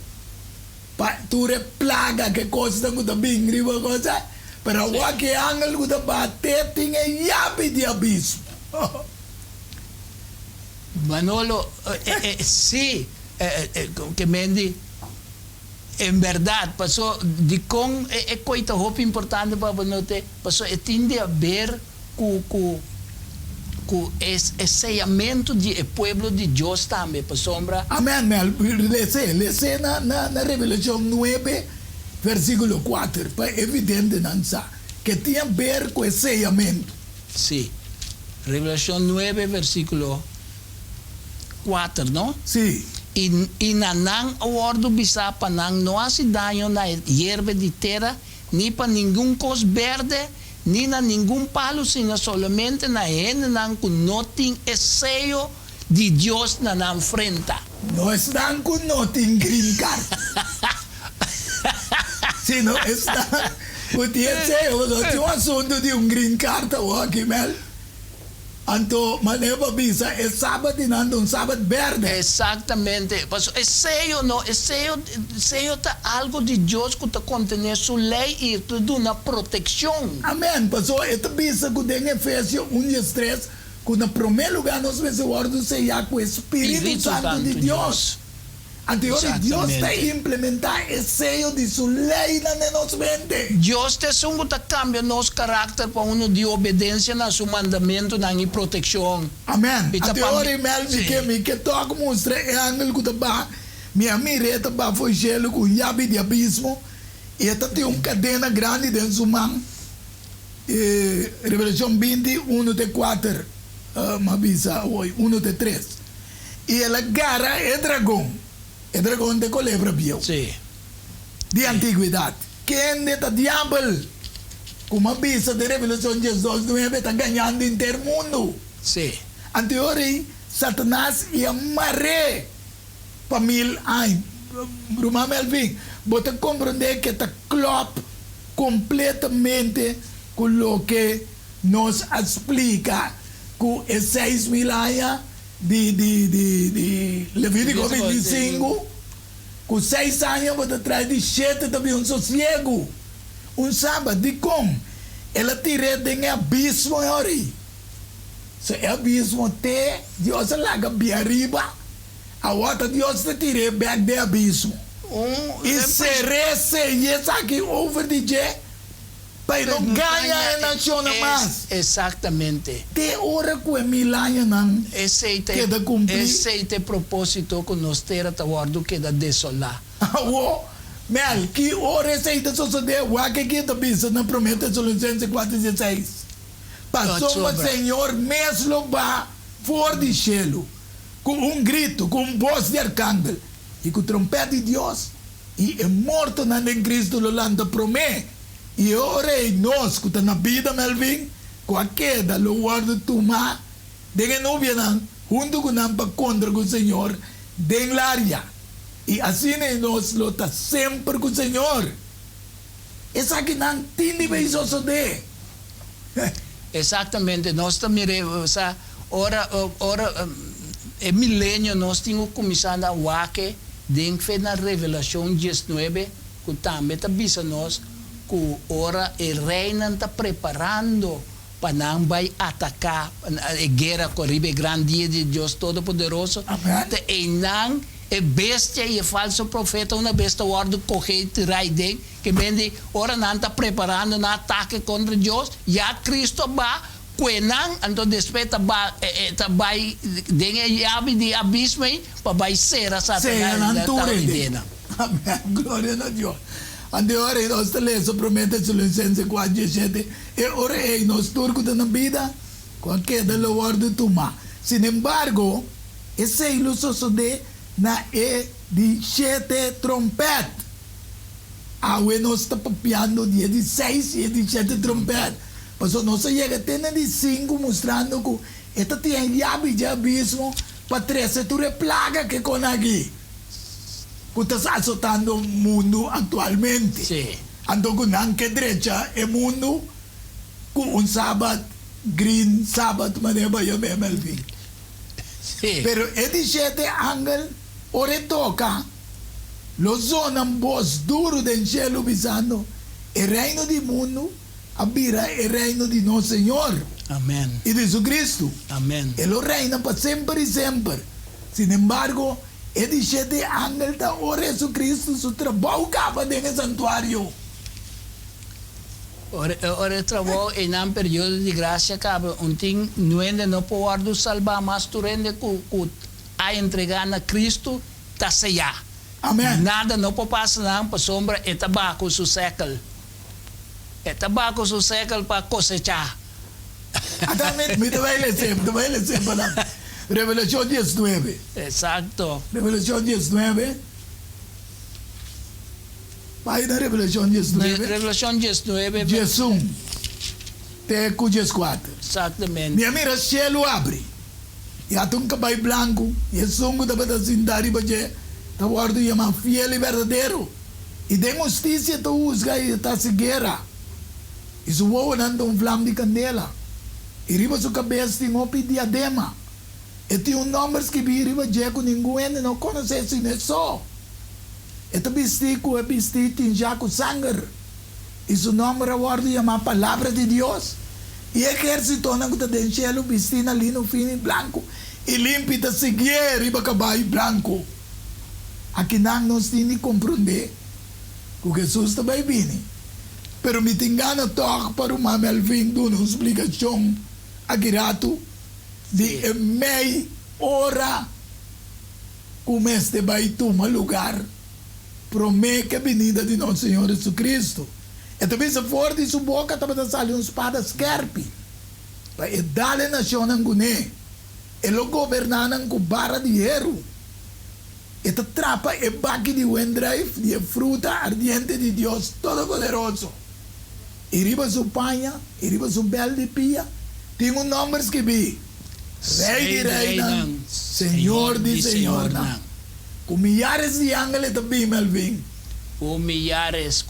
para tu plaga que costa que da bingri coisa, para o que ángel que da bater tem a chave de abismo. Manolo, sí, que Mendy, en verdad, pasó de con coisa hope importante para note, pasó tiende a ver cu esse sellamento de pueblo de Deus também, para sombra. Amém, lese na Revelação 9, versículo 4, para evidente nansa, que tinha a ver com esse sellamento. Sí, Revelação 9, versículo 4, ¿no? Sí. Y nanang awardo bisa panang no hace daño na hierba de terra, ni para ningún cos verde, ni na ningún palo, sino solamente na nan con nothing es sello de Dios na nan frente. No están con nothing green card. Sino están con el sello, no tiene un asunto de un green card o aquí, Mel. Anto, maneba bisa, el sábado y nando un sábado verde. Exatamente. Mas é sello, não? É sello tá algo de Deus que está contendo sua lei e tudo na proteção. Amém. Pastor, esta bisa que tem Efésios 1:3, que no primeiro lugar nós vemos o ordem sellar com o Espírito Santo de Deus. Anterior, Deus está implementar esse sello de sua lei na nossa mente. Deus te sungo ta cambia nosso caráter para uno de obediência na seu mandamento na proteção. Amém. Ita Anterior, pam- Mel, que toca mostra é angel que tá minha mireta ba foi gelo com yabi de abismo. E esta tem cadena grande dentro do mão. Revelação 20, 1-4. Mabisa, 1-3. E ela garra é dragão. É dragão de colebra bio. Sim. De antiguidade. Quem é o diabo? Como a bisa de Revelação 2:9 está ganhando inteiro mundo. Sim. Anterior, Satanás ia morrer para 1000 anos. Bruma Melvin, você compreender que está clop completamente com o que nos explica com os 6.000 anos de Levítico 25, com 6 anos você traz de 7 também um sossego. Sábado, de como? Ela tira de abismo, ori. So, abismo te, Deus larga bem arriba, a outra Deus te tira back de abismo. E se rece aqui over de je, para não ganhar a nação mais. Exatamente. Te ora com a milagre não. Esse é o propósito que nós temos a guardo que da desolar. Mel, que ora esse é só de o que está pensando na promessa de Colossenses 4:16. Passou o Senhor mesmo va fora de cielo, com grito, com voz de arcángel e com trompeta de Deus. E é morto na Cristo lo landa promete. E ora nós que está na vida, Melvin, com a queda, lo guardo tuma, de não viram, junto com nós para contra o Senhor, den área. E assim nós lo está sempre com o Senhor. Essa aqui não tem de vez só de. Exatamente. Nós também, ora, é milênio, nós temos começado a waque, dentro da Revelação 19, que também está vendo nós, que ora o reino está preparando para não vai atacar a guerra com o grande dia de Deus Todo-Poderoso. E não é bestia e falso profeta, uma bestia guarda corrente raide, que vende, ora não está preparando um ataque contra Deus, já Cristo vai, quenang, então depois vai, dengue abre de abismo, para ser a Satanás da Taurina. Amém, glória a Deus. Ande ora nós lemos a promessa de Colossenses 4:17, e ora nós turcos na vida, com a queda do guarda tuma. Sin embargo, esse iluso de na de 7 trompet. Awe nós está papiando dia de 6 e de 7 trompet. Mas nós chega até de 5 mostrando que esta tem chave de abismo para 13 plaga que com aqui. Que está azotando o mundo atualmente. Sim. Ando com a derecha é mundo com um sábado, green sábado, maneba eu me melvin. Sim. Pero é de 7 ángel, ore toca, lo zona voz duro del cielo pisando, el reino del mundo, abira el reino de nuestro Señor Amén. y de Jesucristo. Amén. Él lo reina para siempre y siempre. Sin embargo, el 7 ángel da ora Jesucristo, su trabajo acaba en el santuario. Ora trabalho em um período de graça cabe ting não pode salvar mas tu rende que a entregar na Cristo tá sellar. Amém. Nada não pode passar não para sombra é tabaco su século. É tabaco su século para cosechar. Adamit, me vai ler para Revelação 19. Exato. Revelação 19. Vai na Revelação 19. Revelação 19. Jesus, até com 4. Exatamente. Minha mira, cielo abre. E há um cabelo branco. E é songo da bata sindari baje. Tá guardo e ama fiel e verdadeiro. E de justiça tu usga e tá cegueira. E suou nando flama de candela. riba su cabeça tem um diadema. E tem um nome que vi riba jeco ninguém não conhece se não só. E tu bistico e bisti tem já com sangue. E su nome agora chama palavra de Deus. E exército não está dentro do cielo bisti na lino fino branco. E limpita seguir riba caballo branco. Aqui não nos tem que compreender. Que Jesus também vem. Pero me tingana toque para uma Melvin do uma explicação agirato de meia hora como este vai tomar lugar promete que a venida de nosso Senhor Jesus Cristo. E também se for de sua boca também sai uma espada escarpe. Para dar-lhe nação angune. Ele governar com barra de hierro. E te trapa e baque de wendrive de fruta ardiente de Deus Todo-Poderoso. E riba su panha, e riba su bel de pia, tem um nome que vi. Rei de reina, Senhor de Senhor. Com milhares de ángeles também, Melvin. Com milhares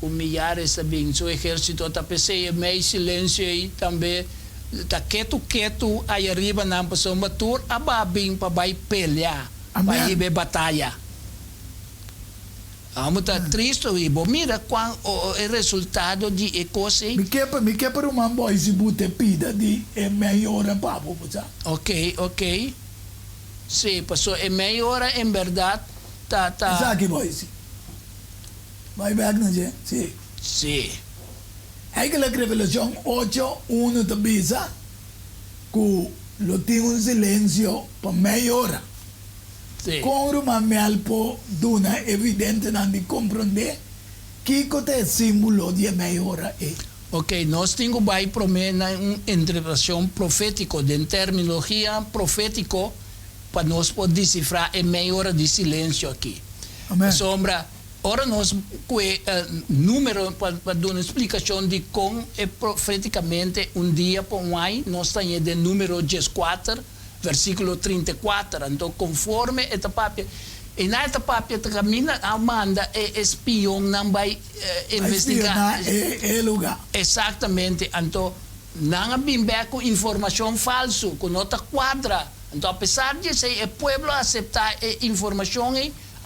também. Seu exército está pensando meio silêncio aí também. Está quieto aí arriba na pessoa matur, ababim para vai pelear, para ir batalha. Vamos estar triste e bom. Mira qual o resultado de coisa. Me quer para uma boa se bote pida de meia hora para você. Ok. Sim, passou meia hora em verdade. Tá. Exato, boys. Vai back na gente. Sim. Sim. É que a revelação 8:1 da bisa que lo tem um silêncio para meia hora. Com uma melpo duna evidente não de compreender que é símbolo de meia hora é. Ok, nós temos que prometer uma interpretação profética, de terminologia profética, para nós poder decifrar a meia hora de silêncio aqui. Amém. Sombra, ora nós número para dar uma explicação de como é profeticamente dia por um ano, nós temos de número 14, versículo 34. Então, conforme esta papia, e na esta papia, a camina Amanda é espião, não vai investigar. É lugar. Exatamente. Então, não há bem com informação falsa, que não está quadra. Então, apesar de ser o povo aceitar a informação,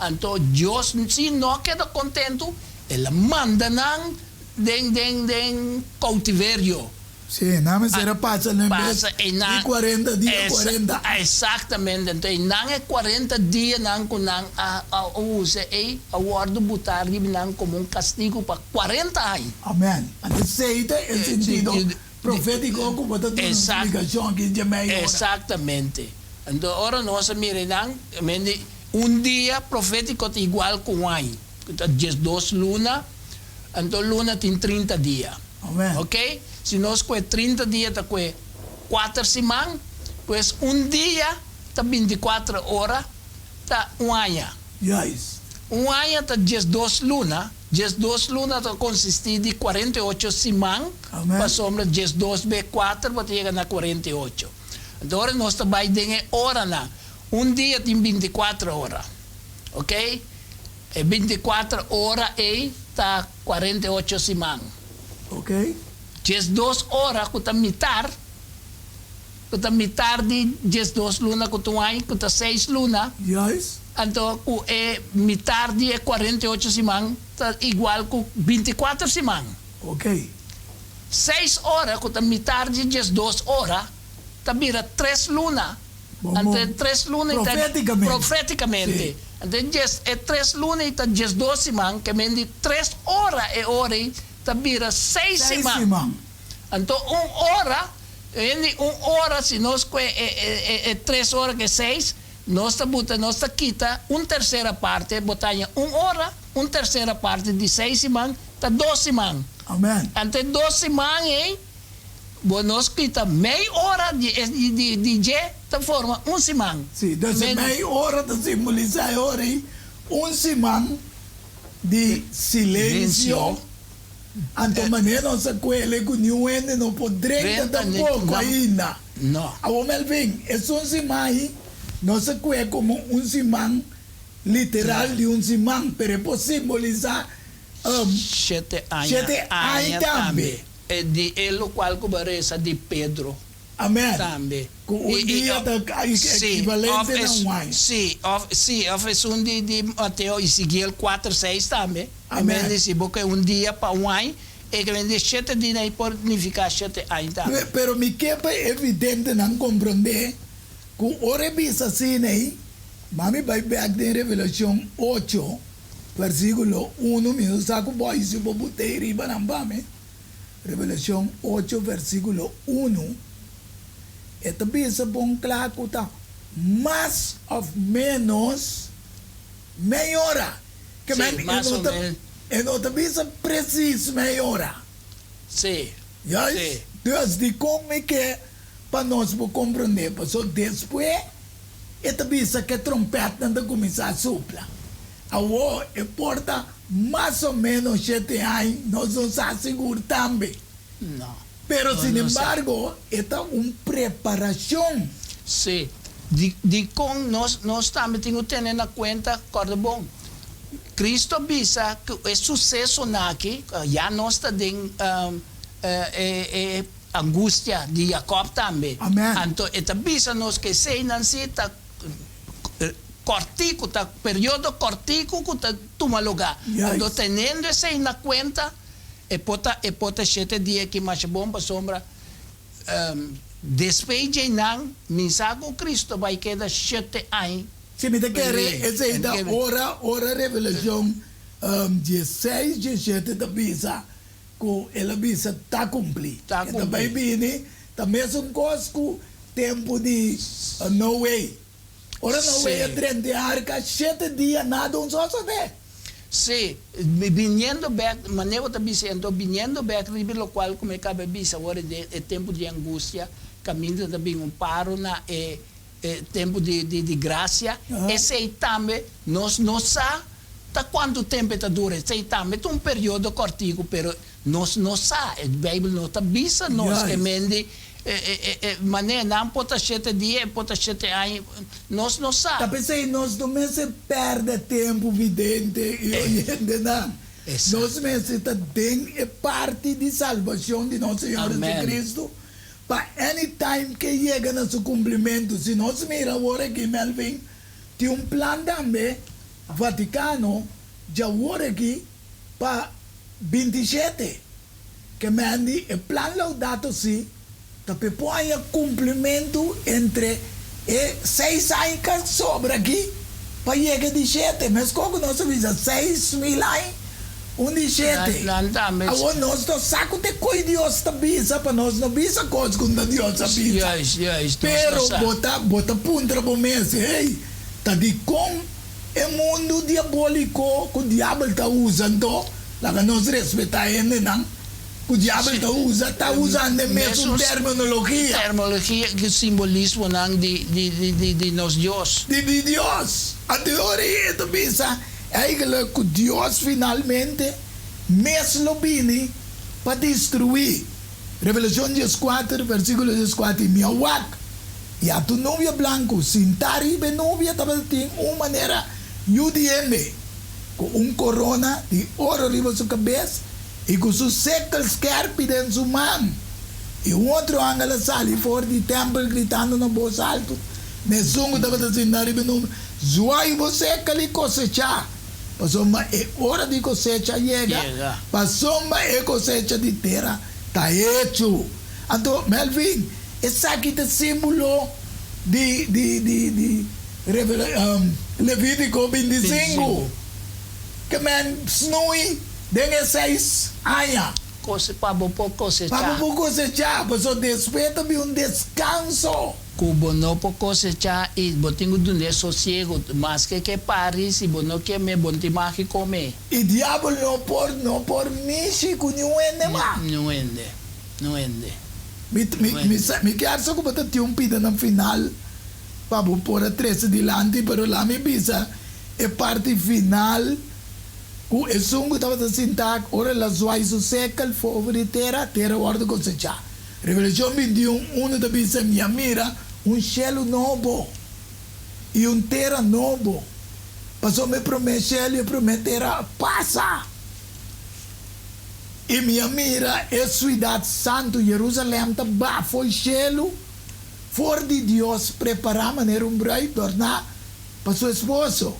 então, Deus, se não queda contente, Ele manda não de cautiverio. Sim, não me será passa nem e 40 dias, 40. Exatamente. Então, não é 40 dias não que não usa e a guarda botar não como castigo para 40 anos. Amém. Aceita o sentido profético como está dando explicação aqui de meia hora. Exatamente. Então, agora nós miramos dia profético é igual com um ano. Então, 2 lunas, então luna tem 30 dias. Amém. Ok? Se nós com 30 dias está com 4 semanas, pois dia está 24 horas, está um ano. Yes. Um ano está 12 lunas. 12 lunas está consistir de 48 semanas. Para sombra 12 vezes 4 para chegar na 48. Agora nós também temos hora na. Dia tem 24 horas. Ok? E 24 horas está 48 semanas. Ok? 12 horas que está mitar de 12 lunas que está 6 lunas. Yes. Então, mitar de 48 semanas está igual com 24 semanas. Ok. 6 horas que está mitar de 12 horas está vira 3 lunas. Então, 3 lunas profeticamente. Então, 3 lunas está 12 semanas, que vem 3 horas e hora está vira 6 semanas. Então, 1 hora, se nós 3 horas que 6, nós quita uma terceira parte, botar 1 hora, uma terceira parte de 6 semanas, está 12 semanas. Amém. Então, 12 semanas, nós quita meia hora de da forma 1 semana. Sim, então meia hora de simbolizar a hora, 1 semana de silêncio. Então, maneira nossa coelha com ninguém não poderia tampouco ainda. Não. Agora, Melvin, esse 1 semana, nossa coelha como 1 semana, literal de 1 semana, para simbolizar 7 anos também. É de ele qual que parece de Pedro. Amém. Também. Com um dia da equivalente ng wine. Sim, de Mateus Ezequiel 4:6 também. Amém. Amém. Se você dia para wine, equivalente de 7 dias aí por significar 7 anos também. Pero mi kepa evidente não compreender que o revisa assim aí, mami vai back de Revelação 8, versículo 1, me saco boy se vou botar riba não vame. Revelação 8, versículo 1. Ito bisa bom claro que tá mais ou menos melhora. Que Sim, mais ou menos. E não tá bisa preciso melhora. Sim. Yes? Sim. Dus die como é que para nós compreender, porque depois esta bisa que trompeta não começar a soprar. Agora, importa mais ou menos 7 anos, nós não estamos seguros também. Não. Pero sin embargo, esta uma preparação. Sim. De com nós também temos que ter na conta, corda bom. Cristo visa que o sucesso aqui, já nós está em angústia de Jacob também. Amém. Então, esta visa nós que sei não se está cortico, tá período cortico que tá toma lugar. Yes. Então, tendo isso na conta, e pota 7 dias que mais bom para sombra. Depois de não, mensagem Cristo vai quedar 7 anos. Se me quer, essa é da hora revelação 16, 17 da visa, que ela visa está cumprir. Tá cumprir. Também vini, também são coisas que tempo de no way. Ora no way é 30 arca, 7 dias nada só saber. Sim, viniendo back, maneiro está dizendo, viniendo back, lo qual como é que a bisa agora é tempo de angústia, caminho também paro na tempo de graça. Esse aí também nós não sabe quanto tempo está dura. Esse aí também é período cortico, pero nós não sabe. A Bíblia não está bisa nós que mende maneira não pode 7 dias, pode 7 anos, nós não sabe. Tá pensei, nós não se perde tempo vidente e oyente não. Nós necessitamos ter parte de salvação de nosso Senhor Jesus Cristo. Para anytime que chega no seu cumprimento, se nós miramos agora aqui, Melvin, tem plano também, Vaticano, já agora aqui, para 27, que mande o plano laudato si, tapi põe cumprimento entre 6 anos que sobra aqui, para chegar de 7, mas como nós sabemos, 6.000 anos, de 7. Agora nós não sabemos de que Deus está bisa, para nós não bisa coisas que Deus está bisa. Pero bota punta para mim, hey, tá de como é mundo diabólico que o diabo está usando, lá que nós respeitamos ele, não? O diabo está usando a mesma terminologia. Terminologia que simbolismo de nosso Deus. De Deus. A teoria é pensa que Deus finalmente mesmo vem para destruir. Revelação 14, versículo 14. Minha wak, e a tu novia branco, sintari be novia tem uma maneira judieme, com corona de ouro riba sua cabeça, e com seus séculos scarpe dentro sua mão. E outro ángel sali fora do templo gritando na voz alta. Nessuno estava dizendo, Zuai você que lhe cosechar. Passou uma hora de cosecha chega. Passou uma cosecha de terra. Está hecho. Então, Melvin, esse aqui é símbolo de Levítico 25. Que man snui dengue 6 anos. Para cosechar. Para cosechar. Passou depois também descanso. Cubo não pode cosechar e botinho do ne sossego, mas que Paris e bono que me bontima que comer. E diabo não por mexer com nenhum enema. Não ende. Me quero só que você tem pida no final para pôr a 13 dilante, pero lá me bisa é parte final o sungo estava sentar, ora la zoai su seca, fovere terra guarda cosechar. Revelação 21, uno da bisa minha mira, cielo novo e terra novo. Passou me promete cielo e promete terra passa. E minha mira é cidade santo, Jerusalém tá bafo o cielo for de Dios preparar maneira bride tornar para su esposo.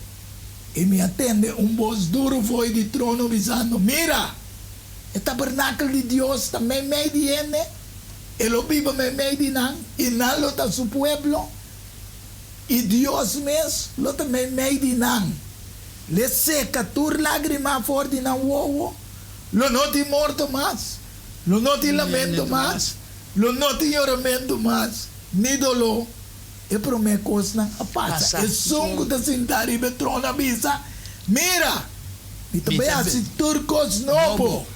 Y me atende voz duro foi de trono dizendo, mira, el tabernáculo de Dios también me viene, el vive me dinan, y nalo está su pueblo, y Dios mes lo también me dinan. Le seca tu lágrima for de nan wowo, lo no te morto más, lo no te lamento más, lo no te lloramento más, ni dolor. E para me coisa a passa. E songo da sentar e betrona bisa. Mira, e também assim turcos novo.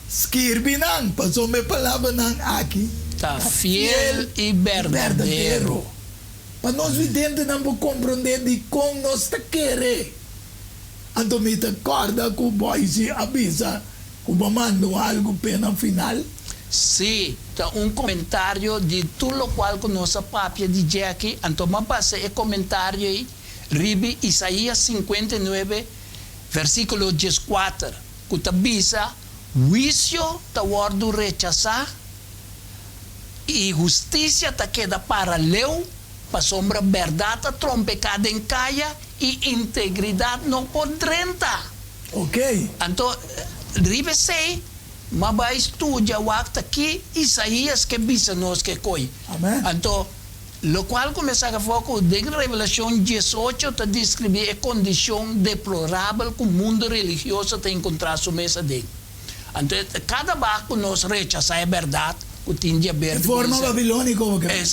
Skirbinan, passou me palavra nan aqui. Tá fiel e verdadeiro. Para nós videntes não vou compreender de como nós está querer. Então me acorda que o boy se avisa, que o mando algo pena final. Sim, tá comentário de tudo o qual com nossa papia de Jackie. Então, mas esse comentário aí, Ribe Isaías 59, versículo 14, que tá bisa, juízo tá word rechazar e justiça tá queda paralelo, para sombra verdade tá trompecada em caia e integridade não podrenta. Ok. Então, Ribe sei, mas vai estudar o acto aqui, Isaías que bisa nós que coi. Amém. Então, lo qual começa a foco de Revelação 18 te descrever a condição deplorável que o mundo religioso tem encontrado sua mesa dele. Então, cada barco nós rechaça a verdade, que tinha a ver de forma babilônica.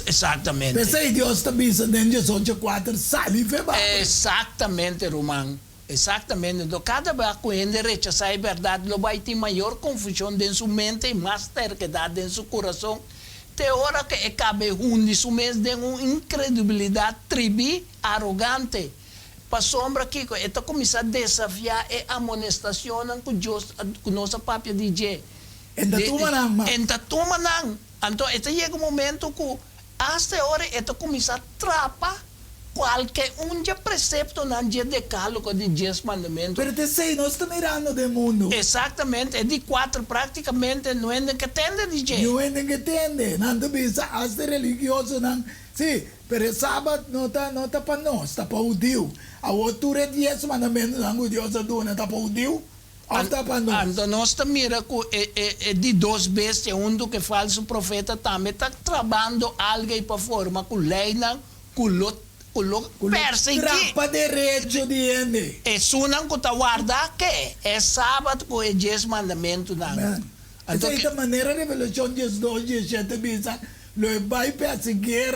Exatamente. Pensei Deus está bisa dentro de 18:4 sali fe ba. Exatamente, Román. Exatamente. Então, cada vez que ele rechaça a verdade, ele vai ter maior confusão em sua mente e mais terquedade em seu coração. Tem hora que cabe de sua mente de uma incredibilidade tribi arrogante. Para sombra que ele começa a desafiar e amonestação que nossa papia diz. Entatumanang. Então, chega um momento que, até hora, ele começa a atrapar qualquer precepto na dia decálogo de 10 mandamentos. Pero te sei, nós estamos mirando do mundo. Exatamente, é de 4 praticamente não é que tende de jeito. Não é que entende. Não bisa as religioso não. Sim, pero sábado não tá para nós, tá para o Deus. A outra 10 mandamentos não o Deus aduna, tá para o Deus. Tá para nós. Então nós tá mira que é de 2 vezes um do que falso profeta também tá trabalhando alguém para forma com lei não, com perseguir. Trapa direito de ele. É sunang que tá guarda que é sábado com 10 mandamentos não. Então esta maneira Revelação 12, 17 bisa lo vai perseguir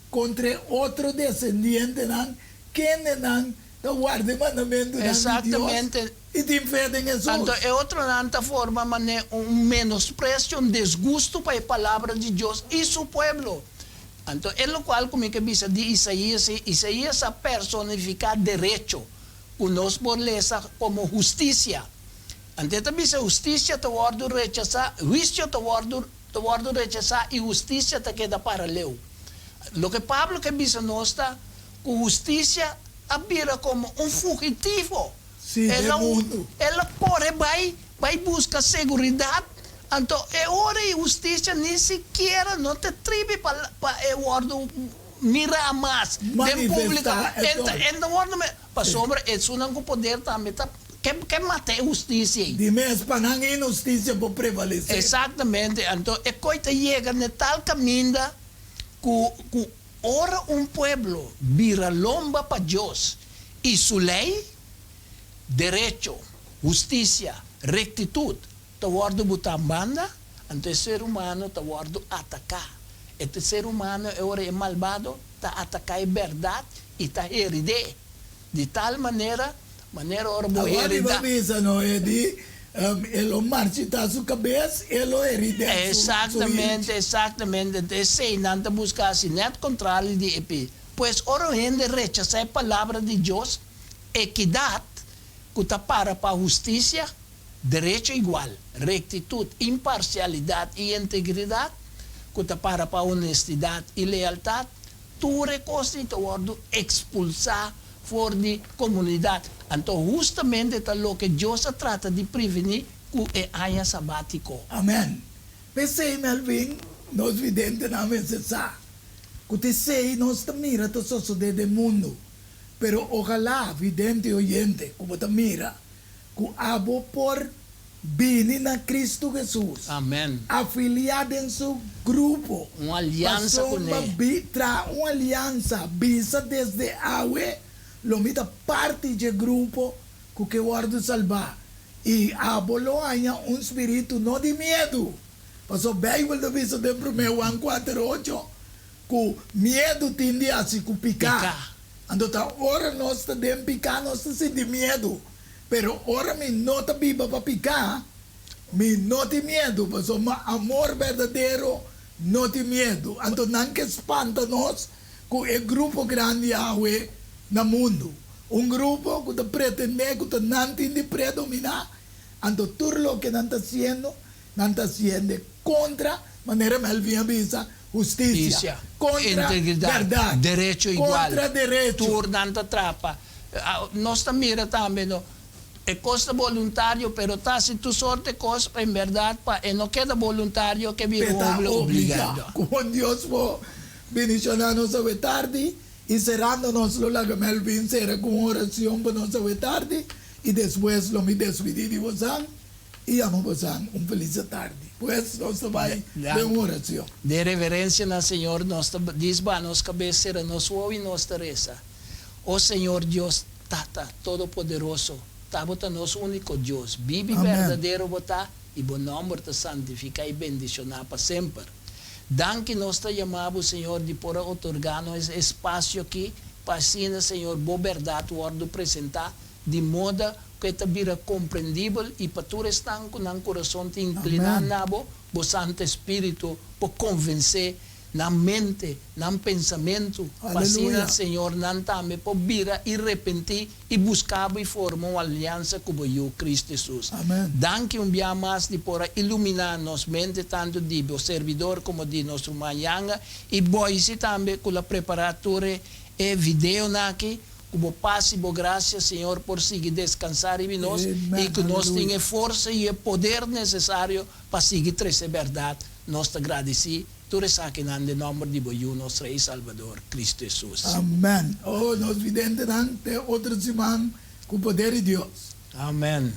contra outro descendente não, quem não tá guarda mandamento não. Exatamente. E te fede em Jesus. Então é outra forma mané menosprecio, desgusto para a palavra de Deus e seu povo. Então, é o qual, como que diz de Isaías a personificar direito, que nós podemos como justiça. Então, também a justiça te guarda rechazar, juízo te guarda rechazar e justiça te queda paralelo. O que Pablo que diz nós está, que justiça vira como fugitivo. Sim, ela vai buscar segurança. Então, é hora e justiça nem sequer não te tribe para mirar mais. Manifestar. Então, para sombra, é só com poder também. Que mate justiça. De mês para não injustiça por prevalecer. Exatamente. Então, é coisa chega de tal caminho que ora pueblo vira lomba para Deus. E sua lei, direito, justiça, rectitude. Te guardo botar banda, então o ser humano te guardo atacar. Este ser humano é malvado, te atacar a verdade e te heride. De tal maneira ora vou heredar. Agora não é de ele marchita sua cabeça, ele heride. Exatamente. Sei, não te buscar assim, net contrário de epi. Pois ora gente rechaça a palavra de Deus, equidade, que te para a justiça, direito igual, rectitude, imparcialidade e integridade, que te para a honestidade e lealdade, tu recosta expulsar fora de comunidade. Então, justamente é o que Deus trata de prevenir que é ano sabático. Amém. Pensei, Melvin, nós videntes não necessário. que te sei, nós te mira, te sucede do mundo. Pero ojalá, vidente e oyente, como te mira, que abo por vir na Cristo Jesus. Amém. Afiliado em seu grupo. Uma aliança com ele. Tra uma aliança, visa desde awe, lo mita parte de grupo que guarda salvar. E abolo há espírito não de medo. Pasó Bible do viso de 1 Juan 4:8, que medo tende a se picar. Ando tá ora nós tá de picar, nós tá sem medo. Pero ora me nota biba para picar, me não tem medo, mas o amor verdadeiro não tem medo. Então não que espanta nós com o grupo grande Yahweh no mundo. Grupo que pretende que não tem de predominar. Então tudo o que não está sendo contra maneira melvinha visa justiça, contra verdade, direito igual, contra direito. Tur nanta trapa. Nós mira também, no, é costa voluntário, pero tá se tu sorte costa em verdade, pa, e não queda voluntário que vira obrigado. Com Deus vou bendicionar-nos a tarde e cerrando-nos lo laga melvin será com oração para nós a tarde e depois lo me despedir de vocês e amo vocês feliz tarde. Pues nós vai de uma oração. De reverência na Senhor, nós disba nos cabeceira, nos ouve nos reza. O Senhor Deus, Tata, Todo-Poderoso, Tabota nosso único Deus, vive verdadeiro botar e bom nome te santificar e bendicionar para sempre. Dan que nós te chamamos, Senhor, de por otorgar-nos espaço aqui, para assim, Senhor, boa verdade, o ordo apresentar, de modo que te vira compreendível e para tu restar com o coração te inclinar na o Santo Espírito, para convencer na mente, no pensamento, para assim, Senhor, não também para vir e arrepentir e buscar e formar uma aliança com o Cristo Jesus. Dan que dia mais de por iluminar nos mente tanto de o servidor como de nosso manhã e boise também com a preparatura e video aqui. Como paz e boa graça, Senhor, por seguir descansar em nós e que nós tenhamos força e poder necessário para seguir trazer verdade. Nós te agradecemos. Tu resaquem em nome de nosso Rei Salvador, Cristo Jesus. Amém. Oh, nós vidente de outra semana com o poder de Deus. Amém.